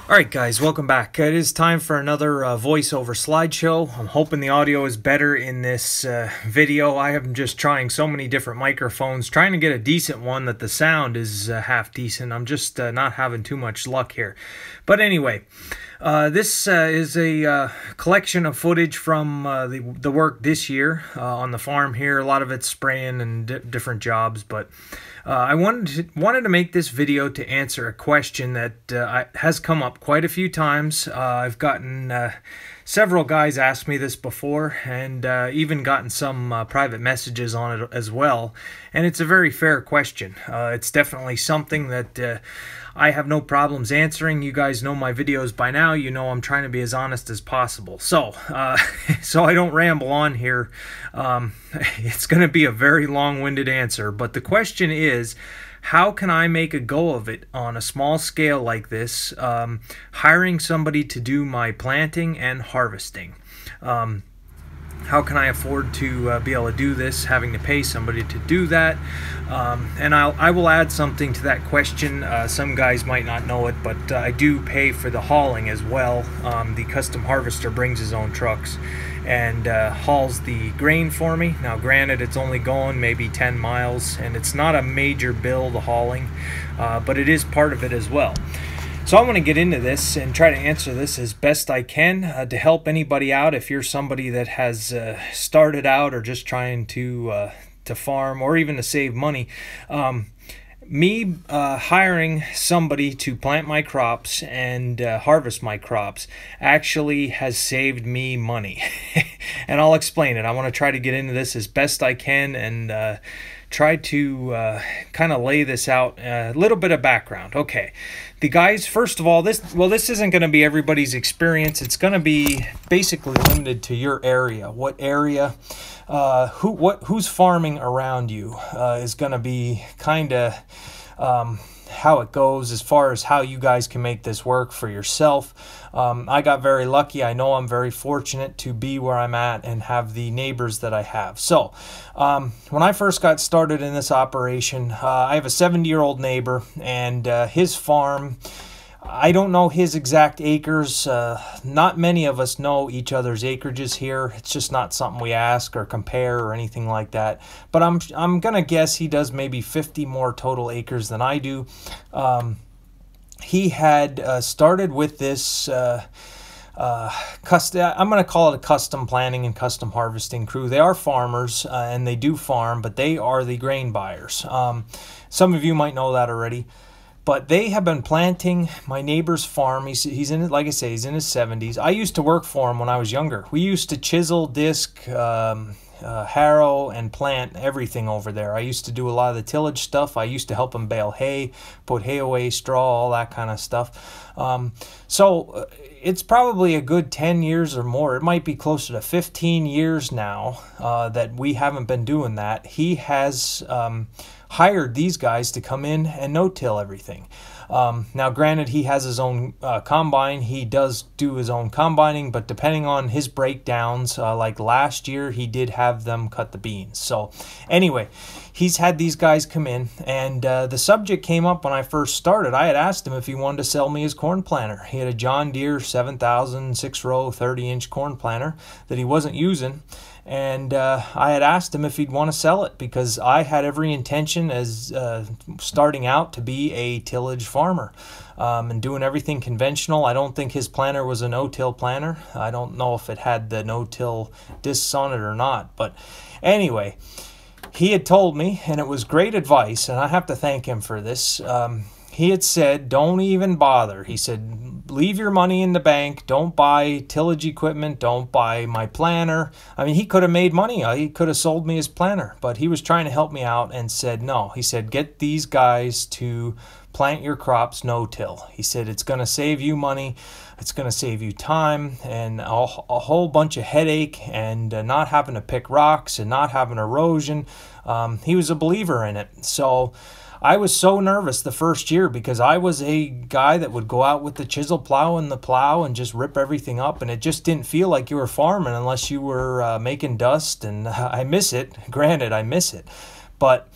Alright guys, welcome back. It is time for another voiceover slideshow. I'm hoping the audio is better in this video. I am just trying so many different microphones, trying to get a decent one that the sound is half decent. I'm just not having too much luck here. But anyway, this is a collection of footage from the work this year on the farm here. A lot of it's spraying and different jobs, but I wanted to make this video to answer a question that has come up quite a few times. I've gotten several guys ask me this before, and even gotten some private messages on it as well. And it's a very fair question. It's definitely something that I have no problems answering. You guys know my videos by now. You know I'm trying to be as honest as possible. So, so I don't ramble on here. It's going to be a very long-winded answer. But the question is, how can I make a go of it on a small scale like this, hiring somebody to do my planting and harvesting? How can I afford to be able to do this, having to pay somebody to do that? And I will add something to that question. Some guys might not know it, but I do pay for the hauling as well. The custom harvester brings his own trucks and hauls the grain for me. Now granted, it's only going maybe 10 miles and it's not a major bill, the hauling, but it is part of it as well. So I want to get into this and try to answer this as best I can to help anybody out. If you're somebody that has started out or just trying to farm or even to save money, me hiring somebody to plant my crops and harvest my crops actually has saved me money. And I'll explain it. I want to try to get into this as best I can and try to kind of lay this out. A little bit of background. Okay, the guys, first of all, this isn't going to be everybody's experience. It's going to be basically limited to your area. What area, who's farming around you is going to be kind of how it goes as far as how you guys can make this work for yourself. I got very lucky. I know I'm very fortunate to be where I'm at and have the neighbors that I have. So when I first got started in this operation, I have a 70-year-old neighbor, and his farm, I don't know his exact acres. Not many of us know each other's acreages here. It's just not something we ask or compare or anything like that. But I'm gonna guess he does maybe 50 more total acres than I do. He had started with this I'm going to call it a custom planting and custom harvesting crew. They are farmers and they do farm, but they are the grain buyers. Some of you might know that already. But they have been planting my neighbor's farm. He's in it, like I say, he's in his 70s. I used to work for him when I was younger. We used to chisel, disc, harrow, and plant everything over there. I used to do a lot of the tillage stuff. I used to help him bale hay, put hay away, straw, all that kind of stuff. So it's probably a good 10 years or more. It might be closer to 15 years now that we haven't been doing that. He has hired these guys to come in and no-till everything. Now granted, he has his own combine. He does do his own combining, but depending on his breakdowns, like last year, he did have them cut the beans. So anyway, he's had these guys come in, and the subject came up when I first started. I had asked him if he wanted to sell me his corn planter. He had a John Deere 7000 6-row 30-inch corn planter that he wasn't using. And I had asked him if he'd want to sell it because I had every intention as starting out to be a tillage farmer and doing everything conventional. I don't think his planter was a no-till planter. I don't know if it had the no-till discs on it or not. But anyway, he had told me, and it was great advice, and I have to thank him for this. He had said, don't even bother. He said, leave your money in the bank. Don't buy tillage equipment. Don't buy my planter. I mean, he could have made money. He could have sold me his planter, but he was trying to help me out and said, no. He said, get these guys to plant your crops no-till. He said, it's going to save you money. It's going to save you time and a whole bunch of headache and not having to pick rocks and not having erosion. He was a believer in it. So I was so nervous the first year because I was a guy that would go out with the chisel plow and the plow and just rip everything up, and it just didn't feel like you were farming unless you were making dust, and I miss it. Granted, I miss it. But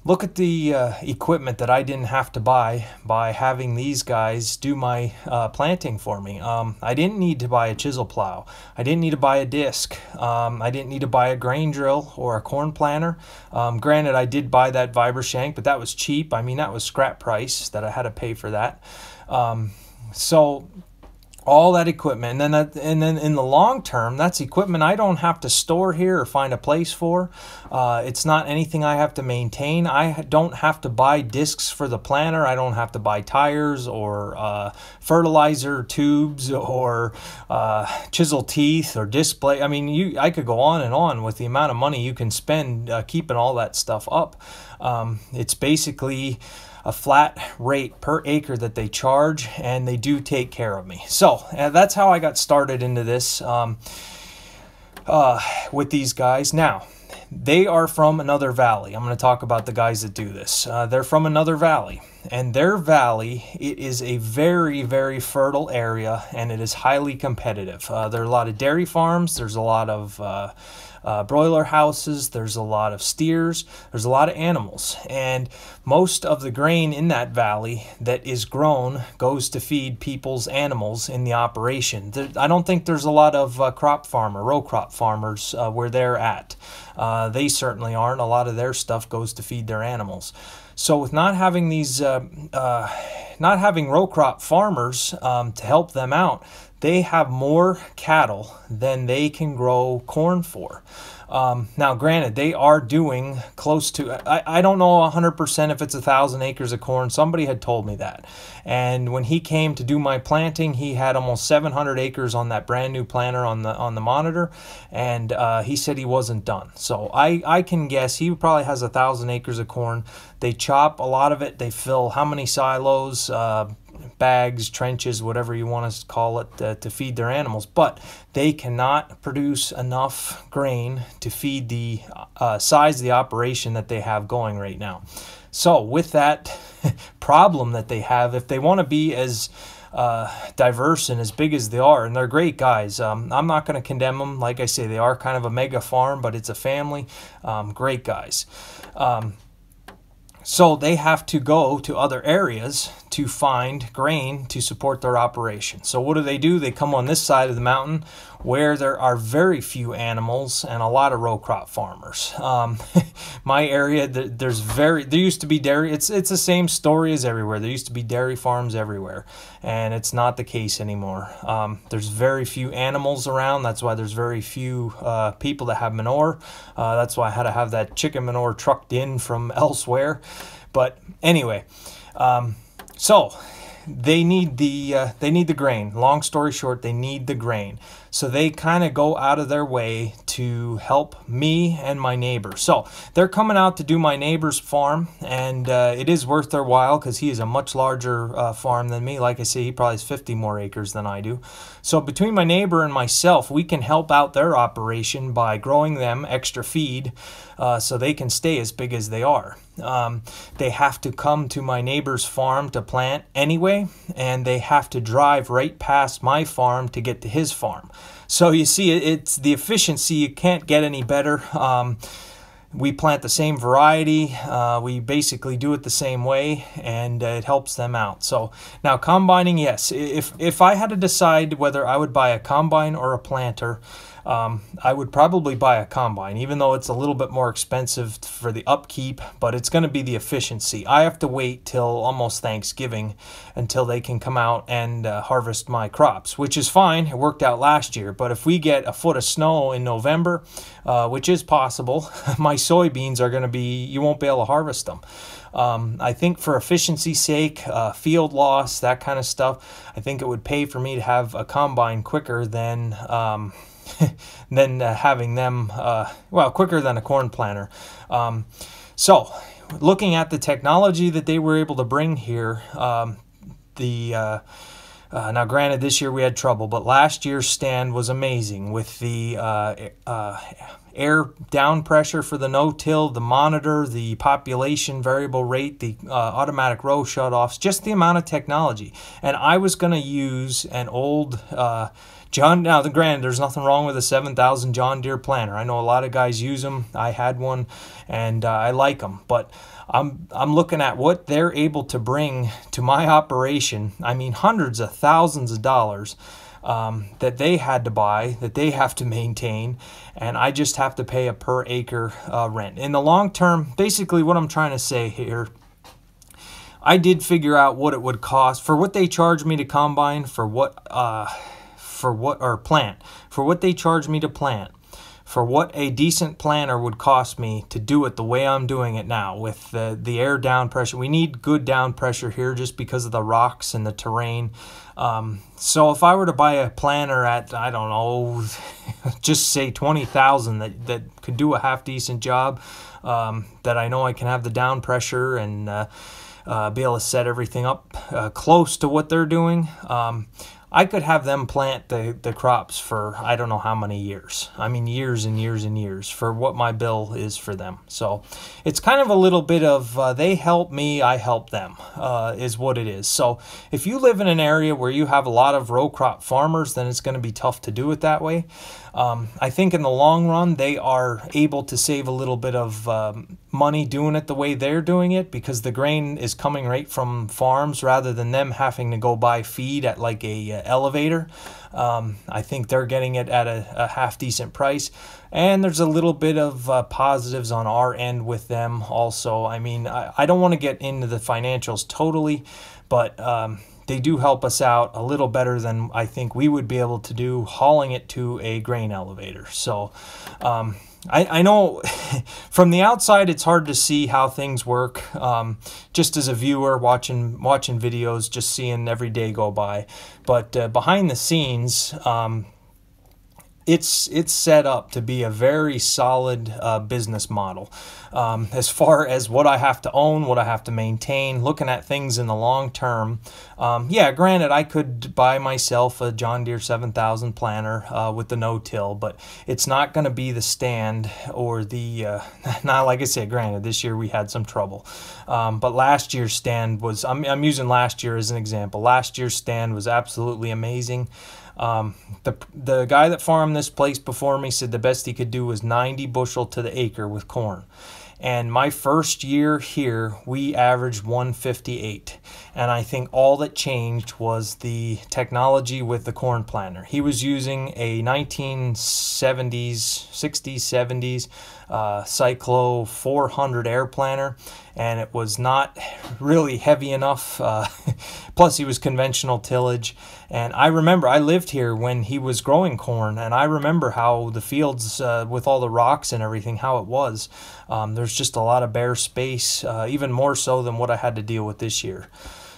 Look at the equipment that I didn't have to buy by having these guys do my planting for me. I didn't need to buy a chisel plow. I didn't need to buy a disc. I didn't need to buy a grain drill or a corn planter. Granted, I did buy that Vibra-Shank, but that was cheap. I mean, that was scrap price that I had to pay for that. So all that equipment, and then in the long term, that's equipment I don't have to store here or find a place for. It's not anything I have to maintain. I don't have to buy discs for the planter. I don't have to buy tires or fertilizer tubes or chisel teeth or display. I mean, I could go on and on with the amount of money you can spend keeping all that stuff up. It's basically a flat rate per acre that they charge, and they do take care of me. So that's how I got started into this with these guys. Now, they are from another valley. I'm going to talk about the guys that do this. They're from another valley, and their valley, it is a very, very fertile area, and it is highly competitive. There are a lot of dairy farms. There's a lot of broiler houses, there's a lot of steers, there's a lot of animals, and most of the grain in that valley that is grown goes to feed people's animals in the operation. I don't think there's a lot of row crop farmers where they're at. They certainly aren't. A lot of their stuff goes to feed their animals. So with not having these, not having row crop farmers to help them out, they have more cattle than they can grow corn for. Now, granted, they are doing close to, I don't know 100% if it's 1,000 acres of corn. Somebody had told me that. And when he came to do my planting, he had almost 700 acres on that brand new planter on the monitor. And he said he wasn't done. So I can guess he probably has 1,000 acres of corn. They chop a lot of it. They fill how many silos, bags, trenches, whatever you want to call it, to feed their animals, but they cannot produce enough grain to feed the size of the operation that they have going right now. So with that problem that they have, if they want to be as diverse and as big as they are, and they're great guys, I'm not going to condemn them. Like I say, they are kind of a mega farm, but it's a family. Great guys. So they have to go to other areas to find grain to support their operation. So what do? They come on this side of the mountain where there are very few animals and a lot of row crop farmers. My area, there used to be dairy. It's the same story as everywhere. There used to be dairy farms everywhere, and it's not the case anymore. There's very few animals around. That's why there's very few people that have manure. That's why I had to have that chicken manure trucked in from elsewhere. But anyway, so they need the grain. Long story short, they need the grain. So they kind of go out of their way to help me and my neighbor. So they're coming out to do my neighbor's farm, and it is worth their while because he is a much larger farm than me. Like I say, he probably has 50 more acres than I do. So between my neighbor and myself, we can help out their operation by growing them extra feed so they can stay as big as they are. They have to come to my neighbor's farm to plant anyway, and they have to drive right past my farm to get to his farm. So you see, it's the efficiency. You can't get any better. We plant the same variety. We basically do it the same way, and it helps them out. So now combining, yes. If I had to decide whether I would buy a combine or a planter, I would probably buy a combine, even though it's a little bit more expensive for the upkeep, but it's going to be the efficiency. I have to wait till almost Thanksgiving until they can come out and harvest my crops, which is fine. It worked out last year, but if we get a foot of snow in November, which is possible, my soybeans are going to be, you won't be able to harvest them. I think for efficiency's sake, field loss, that kind of stuff, I think it would pay for me to have a combine quicker than having them, quicker than a corn planter. So looking at the technology that they were able to bring here, now granted this year we had trouble, but last year's stand was amazing with the air down pressure for the no-till, the monitor, the population variable rate, the automatic row shutoffs, just the amount of technology. And I was going to use an old Now, granted, there's nothing wrong with a 7,000 John Deere planter. I know a lot of guys use them. I had one, and I like them. But I'm looking at what they're able to bring to my operation. I mean, hundreds of thousands of dollars that they had to buy, that they have to maintain, and I just have to pay a per acre rent. In the long term, basically what I'm trying to say here, I did figure out what it would cost for what they charge me to combine, for what they charge me to plant, for what a decent planter would cost me to do it the way I'm doing it now with the air down pressure. We need good down pressure here just because of the rocks and the terrain. So if I were to buy a planter at, I don't know, just say 20,000 that could do a half decent job, that I know I can have the down pressure and be able to set everything up close to what they're doing, I could have them plant the crops for I don't know how many years. I mean, years and years and years for what my bill is for them. So it's kind of a little bit of they help me, I help them, is what it is. So if you live in an area where you have a lot of row crop farmers, then it's going to be tough to do it that way. I think in the long run, they are able to save a little bit of money doing it the way they're doing it, because the grain is coming right from farms rather than them having to go buy feed at like a elevator. I think they're getting it at a half decent price, and there's a little bit of positives on our end with them also. I mean, I don't want to get into the financials totally, but they do help us out a little better than I think we would be able to do hauling it to a grain elevator. So I know from the outside it's hard to see how things work, just as a viewer watching videos, just seeing every day go by. But behind the scenes, it's set up to be a very solid business model. As far as what I have to own, what I have to maintain, looking at things in the long term. Yeah, granted, I could buy myself a John Deere 7000 planter with the no-till, but it's not going to be the stand or the, not like I said, granted, this year we had some trouble. But last year's stand was, I'm using last year as an example. Last year's stand was absolutely amazing. The guy that farmed this place before me said the best he could do was 90 bushel to the acre with corn. And my first year here, we averaged 158. And I think all that changed was the technology with the corn planter. He was using a 1970s, 60s, 70s Cyclo 400 air planter, and it was not really heavy enough. Plus, he was conventional tillage. And I remember I lived here when he was growing corn, and I remember how the fields with all the rocks and everything, how it was. There's just a lot of bare space, even more so than what I had to deal with this year.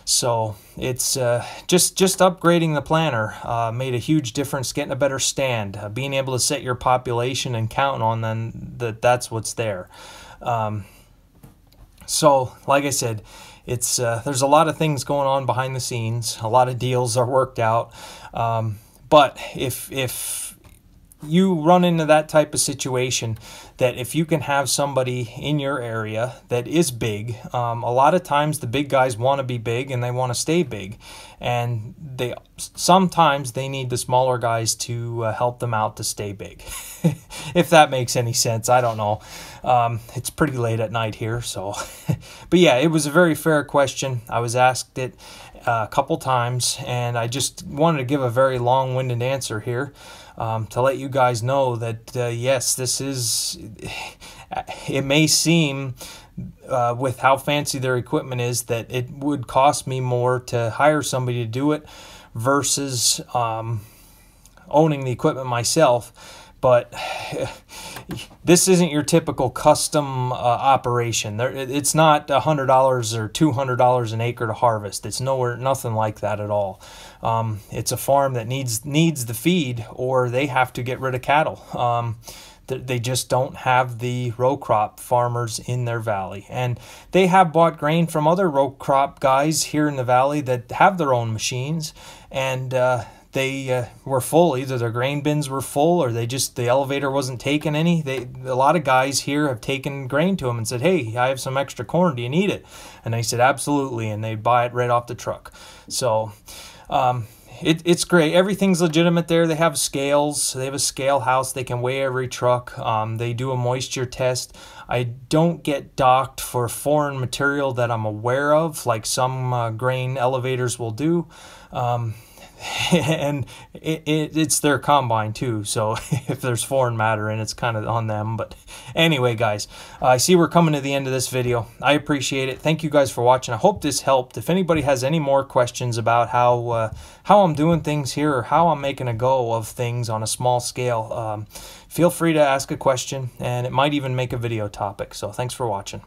So it's just upgrading the planter made a huge difference, getting a better stand, being able to set your population and counting on them that's what's there. So like I said, it's there's a lot of things going on behind the scenes. A lot of deals are worked out. But if you run into that type of situation, that if you can have somebody in your area that is big, a lot of times the big guys want to be big and they want to stay big, and sometimes they need the smaller guys to help them out to stay big. If that makes any sense, I don't know. It's pretty late at night here, so but yeah, it was a very fair question. I was asked it a couple times, and I just wanted to give a very long-winded answer here. To let you guys know that, yes, this is, it may seem with how fancy their equipment is that it would cost me more to hire somebody to do it versus owning the equipment myself. But this isn't your typical custom operation. It's not $100 or $200 an acre to harvest. It's nothing like that at all. It's a farm that needs the feed, or they have to get rid of cattle. They just don't have the row crop farmers in their valley. And they have bought grain from other row crop guys here in the valley that have their own machines, and they were full. Either their grain bins were full, or the elevator wasn't taking any. A lot of guys here have taken grain to them and said, "Hey, I have some extra corn. Do you need it?" And they said, "Absolutely," and they buy it right off the truck. So it's great. Everything's legitimate there. They have scales. They have a scale house. They can weigh every truck. They do a moisture test. I don't get docked for foreign material that I'm aware of, like some grain elevators will do. And it's their combine too, so if there's foreign matter in, it's kind of on them. But anyway, guys, I see we're coming to the end of this video. I appreciate it. Thank you guys for watching. I hope this helped. If anybody has any more questions about how I'm doing things here, or how I'm making a go of things on a small scale, feel free to ask a question, and it might even make a video topic. So thanks for watching.